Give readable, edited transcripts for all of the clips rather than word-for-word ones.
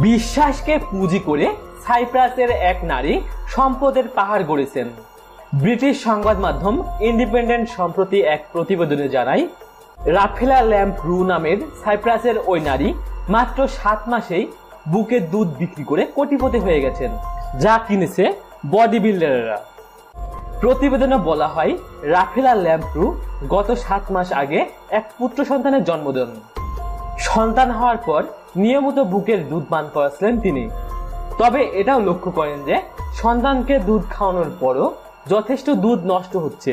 বিশ্বাসকে পুঁজি করে সাইপ্রাসের এক নারী সম্পদের পাহাড় গড়েছেন। ব্রিটিশ সংবাদ মাধ্যম ইন্ডিপেন্ডেন্ট সম্প্রতি এক প্রতিবেদনে জানায়, রাফেলা ল্যাম্প্রু নামের সাইপ্রাসের ওই নারী মাত্র 7 মাসেই বুকের দুধ বিক্রি করে কোটিপতি হয়ে গেছেন, যা কিনেছে বডি বিল্ডাররা। প্রতিবেদনে বলা হয়, রাফেলা ল্যাম্প্রু গত 7 মাস আগে এক পুত্র সন্তানের জন্ম দেন। সন্তান হওয়ার পর নিয়মিত বুকের দুধ পান করাচ্ছিলেন তিনি। তবে এটাও লক্ষ্য করেন যে সন্তানকে দুধ খাওয়ানোর পরও যথেষ্ট দুধ নষ্ট হচ্ছে।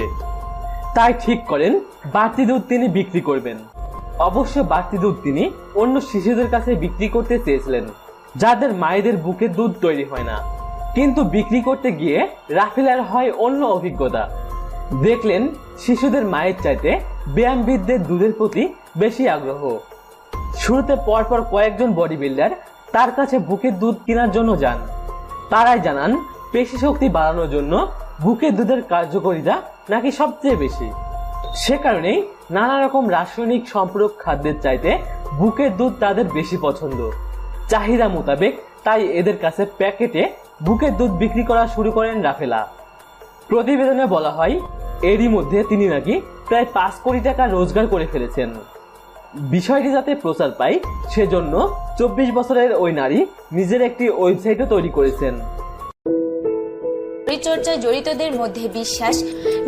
তাই ঠিক করেন বাড়তি দুধ তিনি বিক্রি করবেন। অবশ্য বাড়তি দুধ তিনি অন্য শিশুদের কাছে বিক্রি করতে চেয়েছিলেন, যাদের মায়েদের বুকের দুধ তৈরি হয় না। কিন্তু বিক্রি করতে গিয়ে রাফেলার হয় অন্য অভিজ্ঞতা। দেখলেন শিশুদের মায়ের চাইতে ব্যায়ামবিদদের দুধের প্রতি বেশি আগ্রহ। শুরুতে পরপর কয়েকজন বডি বিল্ডার তার কাছে বুকের দুধ কেনার জন্য যান। তারাই জানান পেশি শক্তি বাড়ানোর জন্য বুকের দুধের কার্যকারিতা নাকি সবচেয়ে বেশি। সে কারণেই নানা রকম রাসায়নিক সম্পূরক খাদ্যের চাইতে বুকের দুধ তাদের বেশি পছন্দ। চাহিদা মোতাবেক তাই এদের কাছে প্যাকেটে বুকের দুধ বিক্রি করা শুরু করেন রাফেলা। প্রতিবেদনে বলা হয়, এরই মধ্যে তিনি নাকি প্রায় 5 কোটি টাকা রোজগার করে ফেলেছেন। বিষয়টি যাতে প্রচার পায় সেজন্য 24 বছরের ওই নারী নিজের একটি ওয়েবসাইটও তৈরি করেছেন। পরিচর্যায় জড়িতদের মধ্যে বিশ্বাস,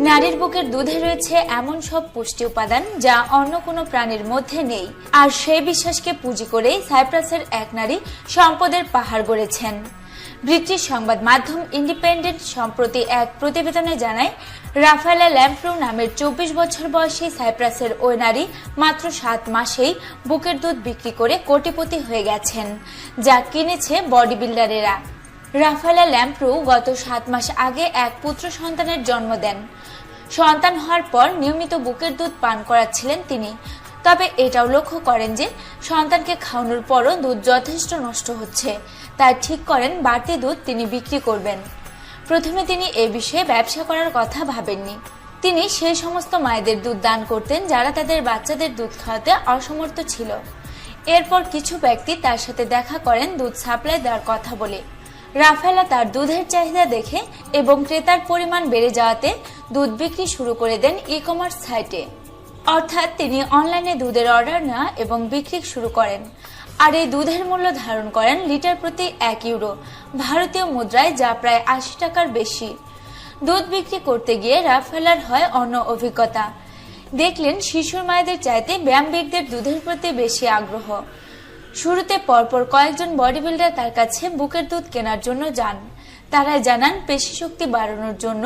নারীর বুকের দুধে রয়েছে এমন সব পুষ্টি উপাদান যা অন্য কোনো প্রাণীর মধ্যে নেই। আর সেই বিশ্বাসকে পুঁজি করেই সাইপ্রাসের এক নারী সম্পদের পাহাড় গড়েছেন। ব্রিটিশ সংবাদ মাধ্যম ইন্ডিপেন্ডেন্ট সম্প্রতি এক প্রতিবেদনে জানায়, রাফেলা ল্যাম্প্রু নামের 24 বছর বয়সী সাইপ্রাসের ওই নারী মাত্র 7 মাসেই বুকের দুধ বিক্রি করে কোটিপতি হয়ে গেছেন, যা কিনেছে বডি বিল্ডারেরা। রাফেলা ল্যাম্প্রু গত 7 মাস আগে এক পুত্র সন্তানের জন্ম দেন। সন্তান হওয়ার পর নিয়মিত বুকের দুধ পান করাচ্ছিলেন তিনি। তবে এটাও লক্ষ্য করেন যে সন্তানকে খাওয়ানোর পরও দুধ যথেষ্ট নষ্ট হচ্ছে। তাই ঠিক করেন বাড়তি দুধ তিনি বিক্রি করবেন। প্রথমে তিনি এ বিষয়ে ব্যবসা করার কথা ভাবেননি। তিনি সেই সমস্ত মায়েদের দুধ দান করতেন যারা তাদের বাচ্চাদের দুধ খাওয়াতে অসমর্থ ছিল। এরপর কিছু ব্যক্তি তার সাথে দেখা করেন দুধ সাপ্লাই দেওয়ার কথা বলে। রাফেলা তার দুধের চাহিদা দেখে এবং ক্রেতার পরিমাণ বেড়ে যাওয়াতে দুধ বিক্রি শুরু করে দেন ই-কমার্স সাইটে। অর্থাৎ তিনি অনলাইনে দুধের অর্ডার নেওয়া এবং বিক্রি শুরু করেন। আর এই দুধের মূল্য ধারণ করেন লিটার প্রতি 1 ইউরো, ভারতীয় মুদ্রায়, যা প্রায় 80 টাকার বেশি। দুধ বিক্রি করতে গিয়ে রাফেলার হয় অন্য অভিজ্ঞতা। দেখলেন শিশুর মায়েদের চাইতে ব্যায়ামবিদদের দুধের প্রতি বেশি আগ্রহ। শুরুতে পরপর কয়েকজন বডি বিল্ডার তার কাছে বুকের দুধ কেনার জন্য যান। তারাই জানান পেশি শক্তি বাড়ানোর জন্য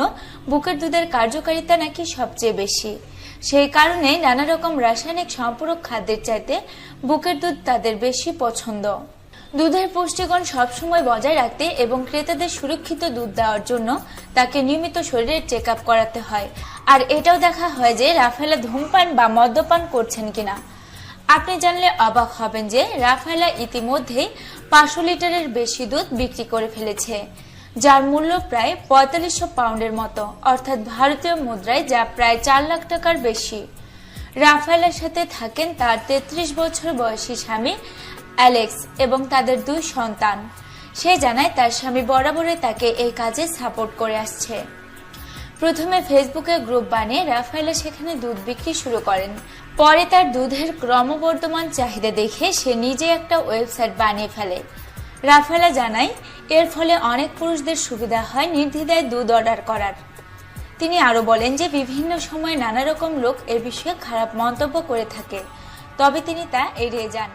বুকের দুধের কার্যকারিতা নাকি সবচেয়ে বেশি। সেই কারণেই নানা রকম রাসায়নিক সম্পূরক খাদ্যের চাইতে বুকের দুধ তাদের বেশি পছন্দ। দুধের পুষ্টিগুণ সবসময় বজায় রাখতে এবং ক্রেতাদের সুরক্ষিত দুধ দেওয়ার জন্য তাকে নিয়মিত শরীরের চেক আপ করাতে হয়। আর এটাও দেখা হয় যে রাফেলা ধূমপান বা মদ্যপান করছেন কিনা। আপনি জানলে অবাক হবেন যে রাফেলা ইতিমধ্যেই 500 লিটারের বেশি দুধ বিক্রি করে ফেলেছে, যার মূল্য প্রায় 4500 পাউন্ডের মতো, অর্থাৎ ভারতীয় মুদ্রায় যা প্রায় 4 লাখ টাকার বেশি। রাফেলার সাথে থাকেন তার 33 বছর বয়সী স্বামী অ্যালেক্স এবং তাদের 2 সন্তান। সে জানায় তার স্বামী বরাবরই তাকে এই কাজে সাপোর্ট করে আসছে। প্রথমে ফেসবুকে গ্রুপ বানিয়ে রাফেলা সেখানে দুধ বিক্রি শুরু করেন। পরে তার দুধের ক্রমবর্ধমান চাহিদা দেখে সে নিজে একটা ওয়েবসাইট বানিয়ে ফেলে। রাফেলা জানায়, এর ফলে অনেক পুরুষদের সুবিধা হয় নির্দ্বিধায় দুধ অর্ডার করার। তিনি আরো বলেন যে বিভিন্ন সময় নানা রকম লোক এ বিষয়ে খারাপ মন্তব্য করে থাকে, তবে তিনি তা এড়িয়ে যান।